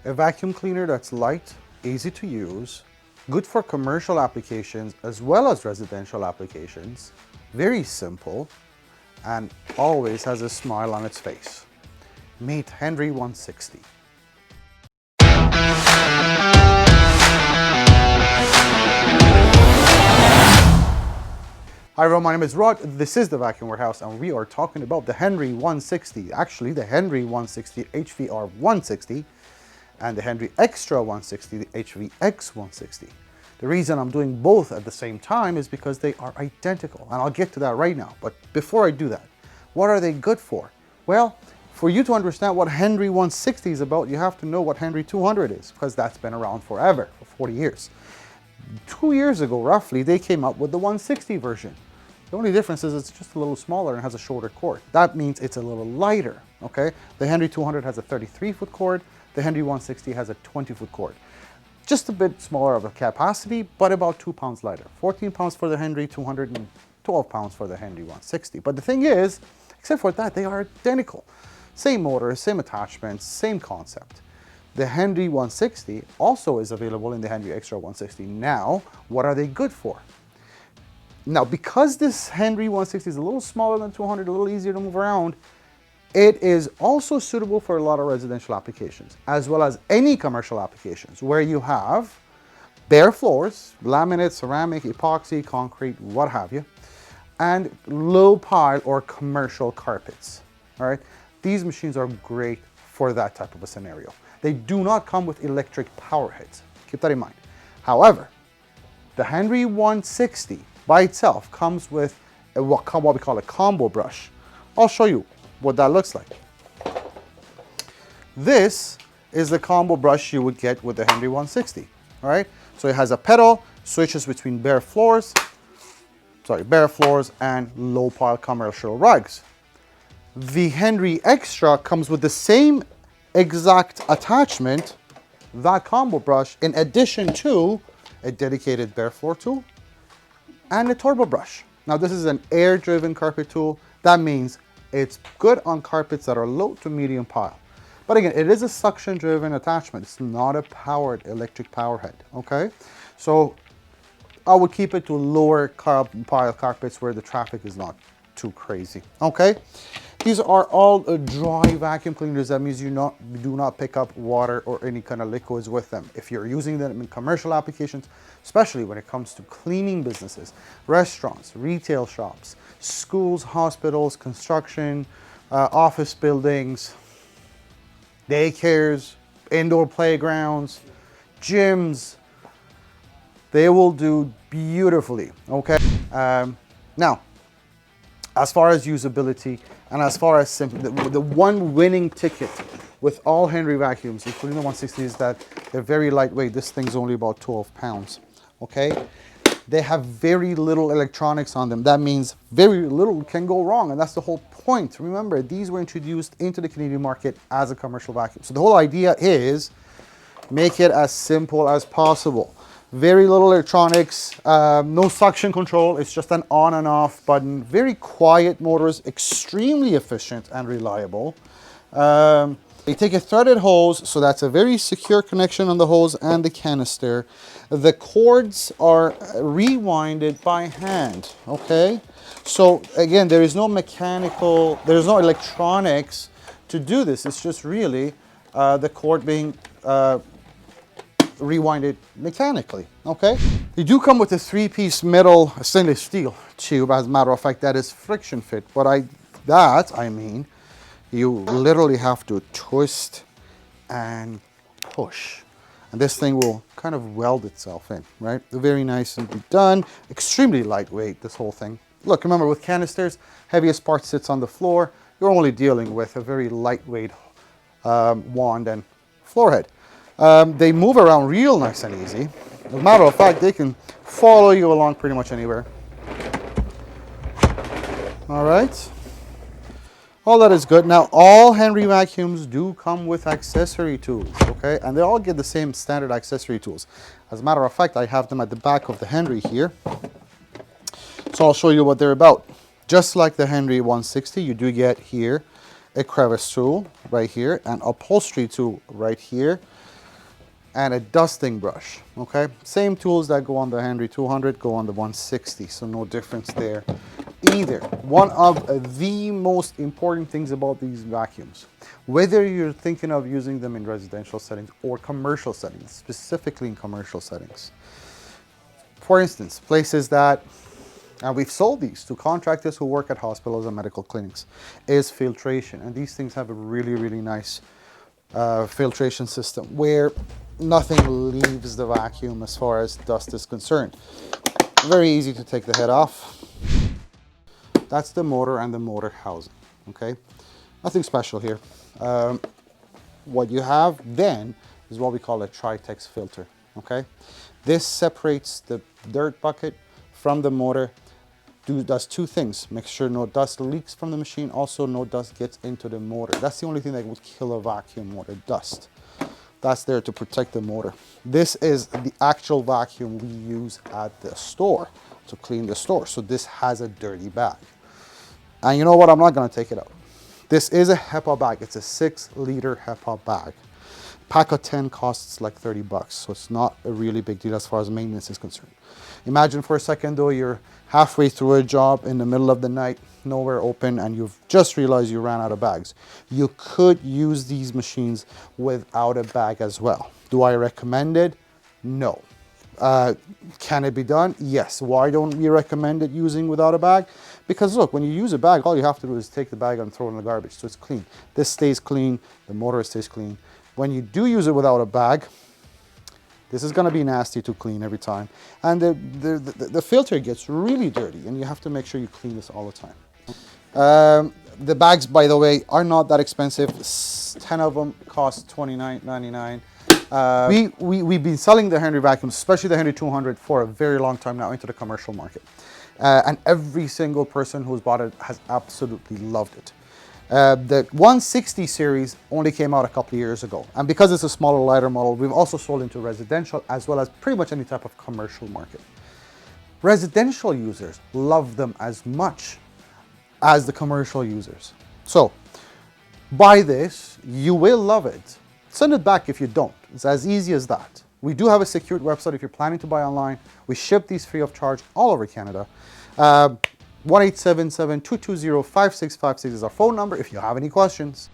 A vacuum cleaner that's light, easy to use, good for commercial applications as well as residential applications, very simple, and always has a smile on its face. Meet Henry 160. Hi everyone, my name is Rod, this is the Vacuum Warehouse, and we are talking about the Henry 160, actually the Henry 160 HVR160, and the Henry Xtra 160, the HVX160. The reason I'm doing both at the same time is because they are identical, and I'll get to that right now. But before I do that, what are they good for? Well, for you to understand what Henry 160 is about, you have to know what Henry 200 is, because that's been around forever, for 40 years. 2 years ago, roughly, they came up with the 160 version. The only difference is it's just a little smaller and has a shorter cord. That means it's a little lighter, okay? The Henry 200 has a 33-foot cord. The Henry 160 has a 20-foot cord. Just a bit smaller of a capacity, but about 2 pounds lighter. 14 pounds for the Henry 200 and 12 pounds for the Henry 160. But the thing is, except for that, they are identical. Same motor, same attachments, same concept. The Henry 160 also is available in the Henry Xtra 160. Now, what are they good for? Now, because this Henry 160 is a little smaller than 200, a little easier to move around, it is also suitable for a lot of residential applications, as well as any commercial applications where you have bare floors, laminate, ceramic, epoxy, concrete, what have you, and low pile or commercial carpets, all right? These machines are great for that type of a scenario. They do not come with electric power heads. Keep that in mind. However, the Henry 160 by itself comes with what we call a combo brush. I'll show you what that looks like. This is the combo brush you would get with the Henry 160, all right? So it has a pedal, switches between bare floors and low pile commercial rugs. The Henry Xtra comes with the same exact attachment, that combo brush, in addition to a dedicated bare floor tool and a turbo brush. Now this is an air-driven carpet tool. That means it's good on carpets that are low to medium pile. But again, it is a suction-driven attachment. It's not a powered electric power head, okay? So I would keep it to lower pile carpets where the traffic is not too crazy, okay? These are all dry vacuum cleaners. That means you do not pick up water or any kind of liquids with them. If you're using them in commercial applications, especially when it comes to cleaning businesses, restaurants, retail shops, schools, hospitals, construction, office buildings, daycares, indoor playgrounds, gyms, they will do beautifully, okay? Now, as far as usability and as far as the one winning ticket with all Henry vacuums, including the 160, is that they're very lightweight. This thing's only about 12 pounds, okay? They have very little electronics on them. That means very little can go wrong, and that's the whole point. Remember, these were introduced into the Canadian market as a commercial vacuum. So the whole idea is make it as simple as possible. Very little electronics, no suction control. It's just an on and off button. Very quiet motors, extremely efficient and reliable. They take a threaded hose, so that's a very secure connection on the hose and the canister. The cords are rewinded by hand, okay? So again, there is no mechanical, there's no electronics to do this. It's just really the cord being rewinded mechanically, okay? They do come with a 3-piece metal stainless steel tube. As a matter of fact, that is friction fit. But I mean, you literally have to twist and push. And this thing will kind of weld itself in, right? Very nice and done. Extremely lightweight, this whole thing. Look, remember with canisters, heaviest part sits on the floor. You're only dealing with a very lightweight wand and floor head. They move around real nice and easy. As a matter of fact, they can follow you along pretty much anywhere. All right. All that is good. Now, all Henry vacuums do come with accessory tools, okay? And they all get the same standard accessory tools. As a matter of fact, I have them at the back of the Henry here. So I'll show you what they're about. Just like the Henry 160, you do get here a crevice tool right here, an upholstery tool right here. and a dusting brush, okay? Same tools that go on the Henry 200 go on the 160, so no difference there either. One of the most important things about these vacuums, whether you're thinking of using them in residential settings or commercial settings, specifically in commercial settings. For instance, places that, and we've sold these to contractors who work at hospitals and medical clinics, is filtration. And these things have a really, really nice filtration system where nothing leaves the vacuum as far as dust is concerned. Very easy to take the head off. That's the motor and the motor housing, okay? Nothing special here. What you have then is what we call a Tritex filter, okay? This separates the dirt bucket from the motor. Does two things: make sure no dust leaks from the machine, also no dust gets into the motor. That's the only thing that would kill a vacuum motor, dust. That's there to protect the motor. This is the actual vacuum we use at the store to clean the store. So this has a dirty bag. And you know what? I'm not gonna take it out. This is a HEPA bag. It's a 6-liter HEPA bag. Pack of 10 costs like 30 bucks, so it's not a really big deal as far as maintenance is concerned. Imagine for a second though, you're halfway through a job in the middle of the night, nowhere open, and you've just realized you ran out of bags. You could use these machines without a bag as well. Do I recommend it? No. Can it be done? Yes. Why don't we recommend it using without a bag? Because look, when you use a bag, all you have to do is take the bag and throw it in the garbage, so it's clean. This stays clean, the motor stays clean. When you do use it without a bag, this is going to be nasty to clean every time. And the filter gets really dirty, and you have to make sure you clean this all the time. The bags, by the way, are not that expensive. 10 of them cost $29.99. We've been selling the Henry vacuums, especially the Henry 200, for a very long time now into the commercial market. And every single person who's bought it has absolutely loved it. The 160 series only came out a couple of years ago. And because it's a smaller, lighter model, we've also sold into residential as well as pretty much any type of commercial market. Residential users love them as much as the commercial users. So, buy this, you will love it. Send it back if you don't. It's as easy as that. We do have a secured website if you're planning to buy online. We ship these free of charge all over Canada. 1-877-220-5656 is our phone number if you have any questions.